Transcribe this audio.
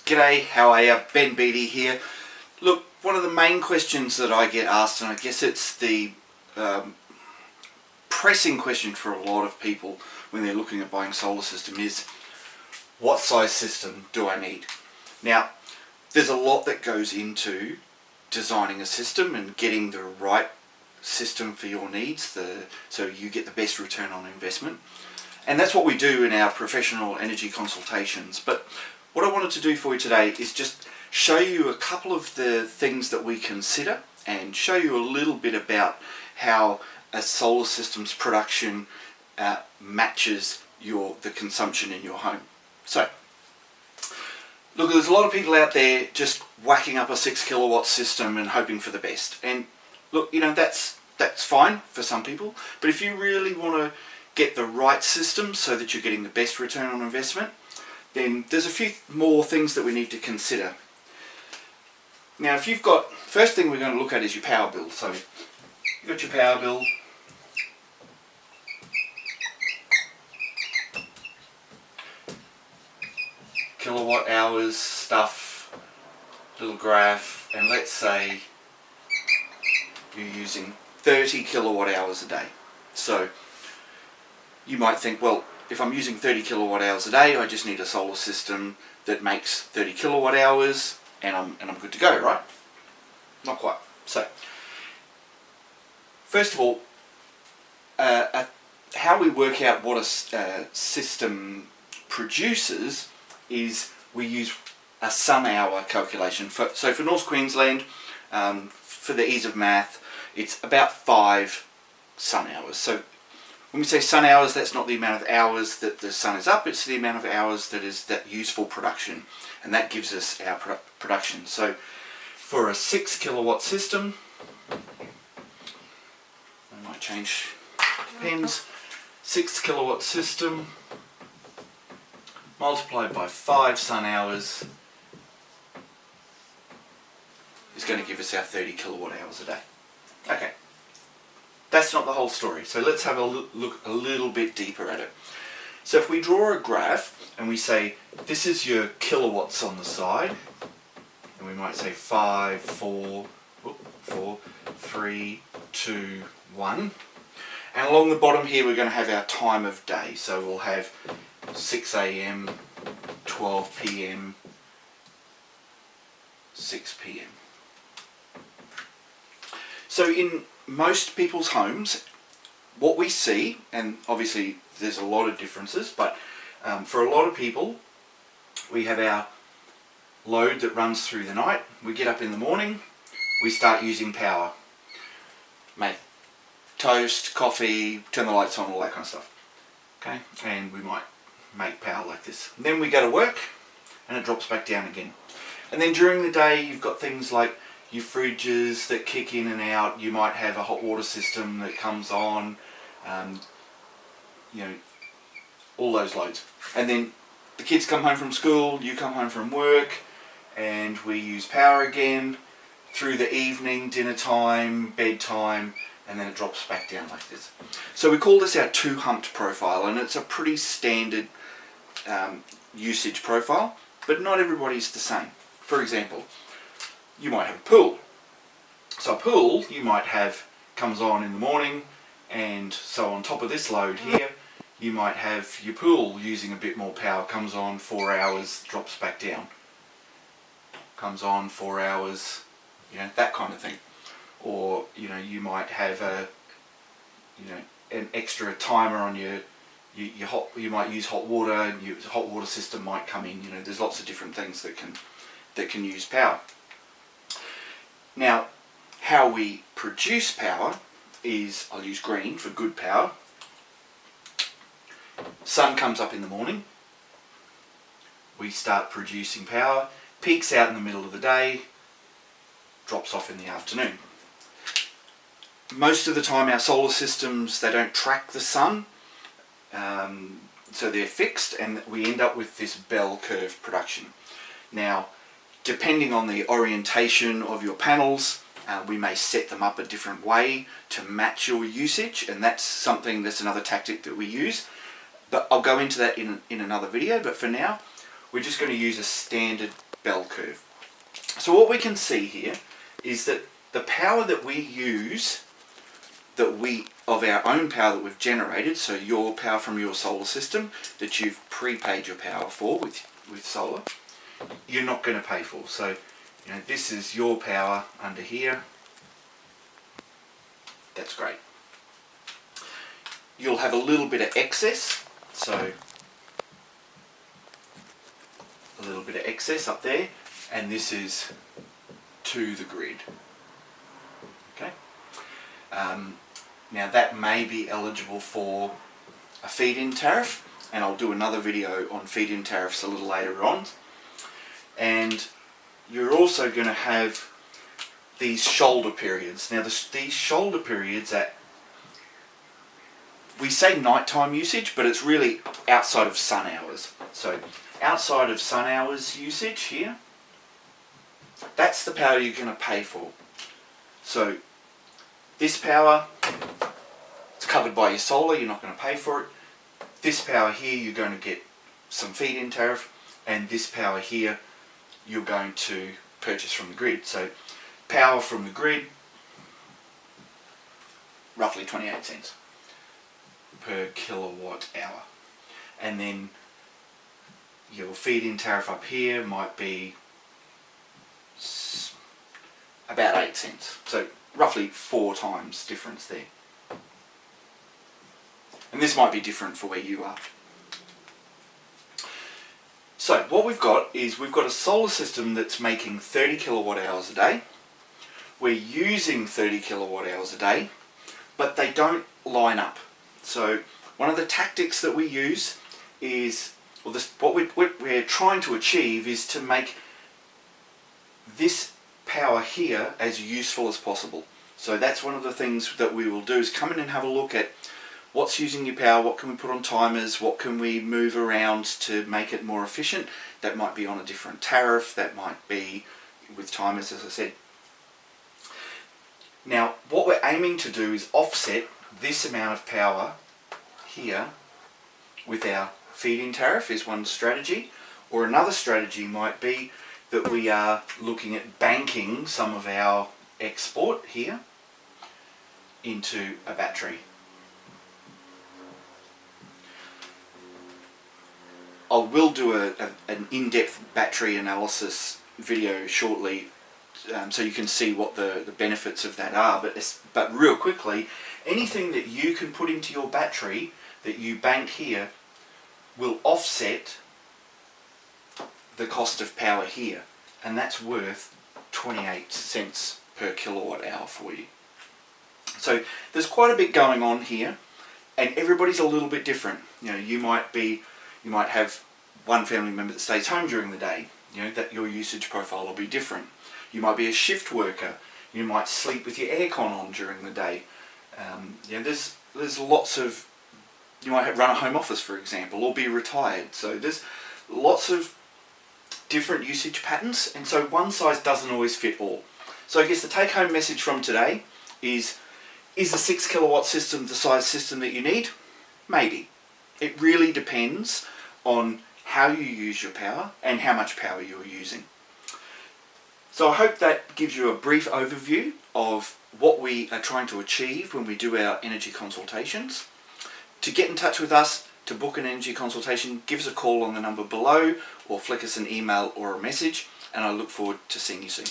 G'day, how are you? Ben Beattie here. Look, one of the main questions that I get asked, and I guess it's the pressing question for a lot of people when they're looking at buying a solar system, is what size system do I need? Now, there's a lot that goes into designing a system and getting the right system for your needs, so you get the best return on investment. And that's what we do in our professional energy consultations. But what I wanted to do for you today is just show you a couple of the things that we consider and show you a little bit about how a solar system's production matches the consumption in your home. So, look, there's a lot of people out there just whacking up a 6 kilowatt system and hoping for the best. And look, you know, that's fine for some people, but if you really want to get the right system so that you're getting the best return on investment, then there's a few more things that we need to consider. Now, if you've got, first thing we're going to look at is your power bill. So you've got your power bill. Kilowatt hours stuff, little graph, and let's say you're using 30 kilowatt hours a day. So you might think, well, if I'm using 30 kilowatt hours a day, I just need a solar system that makes 30 kilowatt hours and I'm good to go, right? Not quite. So, first of all, how we work out what a system produces is we use a sun hour calculation. So for North Queensland, for the ease of math, it's about 5 sun hours. So when we say sun hours, that's not the amount of hours that the sun is up, it's the amount of hours that is that useful production, and that gives us our production. So for a 6 kilowatt system, I might change pens, 6 kilowatt system multiplied by 5 sun hours is going to give us our 30 kilowatt hours a day. Okay. That's not the whole story, so let's have a look a little bit deeper at it. So if we draw a graph and we say this is your kilowatts on the side, and we might say 5, 4, 3, 2, 1, and along the bottom here we're going to have our time of day. So we'll have 6 AM, 12 PM, 6 PM. So in most people's homes, what we see, and obviously there's a lot of differences, but for a lot of people, we have our load that runs through the night. We get up in the morning, we start using power. Make toast, coffee, turn the lights on, all that kind of stuff. Okay, and we might make power like this. And then we go to work, and it drops back down again. And then during the day, you've got things like your fridges that kick in and out. You might have a hot water system that comes on, you know, all those loads. And then the kids come home from school, you come home from work, and we use power again through the evening, dinner time, bedtime, and then it drops back down like this. So we call this our two-humped profile, and it's a pretty standard usage profile, but not everybody's the same. For example, you might have a pool. So a pool you might have comes on in the morning, and so on top of this load here you might have your pool using a bit more power, comes on 4 hours, drops back down, comes on 4 hours, you know, that kind of thing. Or you know, you might have an extra timer on your you might use hot water, and your hot water system might come in. You know, there's lots of different things that can use power. Now, how we produce power is, I'll use green for good power. Sun comes up in the morning, we start producing power, peaks out in the middle of the day, drops off in the afternoon. Most of the time our solar systems, they don't track the sun, so they're fixed, and we end up with this bell curve production. Now, depending on the orientation of your panels, we may set them up a different way to match your usage, and that's another tactic that we use. But I'll go into that in another video, but for now, we're just going to use a standard bell curve. So what we can see here is that the power that we use, of our own power that we've generated, so your power from your solar system that you've prepaid your power for with solar, you're not going to pay for. So, this is your power under here. That's great. You'll have a little bit of excess, so a little bit of excess up there, and this is to the grid. Okay. Now that may be eligible for a feed-in tariff, and I'll do another video on feed-in tariffs a little later on. And you're also going to have these shoulder periods. Now these shoulder periods we say nighttime usage, but it's really outside of sun hours. So outside of sun hours usage here, that's the power you're going to pay for. So this power, it's covered by your solar, you're not going to pay for it. This power here, you're going to get some feed-in tariff, and this power here, you're going to purchase from the grid. So power from the grid, roughly 28 cents per kilowatt hour. And then your feed-in tariff up here might be about 8 cents. So roughly 4 times difference there. And this might be different for where you are. So what we've got is we've got a solar system that's making 30 kilowatt hours a day. We're using 30 kilowatt hours a day, but they don't line up. So one of the tactics that we use is, what we're trying to achieve is to make this power here as useful as possible. So that's one of the things that we will do, is come in and have a look at what's using your power, what can we put on timers, what can we move around to make it more efficient. That might be on a different tariff, that might be with timers, as I said. Now what we're aiming to do is offset this amount of power here with our feed-in tariff is one strategy, or another strategy might be that we are looking at banking some of our export here into a battery. I will do an in-depth battery analysis video shortly, so you can see what the benefits of that are. But real quickly, anything that you can put into your battery that you bank here will offset the cost of power here, and that's worth 28 cents per kilowatt hour for you. So there's quite a bit going on here, and everybody's a little bit different. You might have one family member that stays home during the day, that your usage profile will be different. You might be a shift worker, you might sleep with your aircon on during the day. There's lots of, you might run a home office, for example, or be retired. So there's lots of different usage patterns, and so one size doesn't always fit all. So I guess the take-home message from today is a 6 kilowatt system the size system that you need? Maybe. It really depends on how you use your power and how much power you're using. So I hope that gives you a brief overview of what we are trying to achieve when we do our energy consultations. To get in touch with us, to book an energy consultation, give us a call on the number below, or flick us an email or a message, and I look forward to seeing you soon.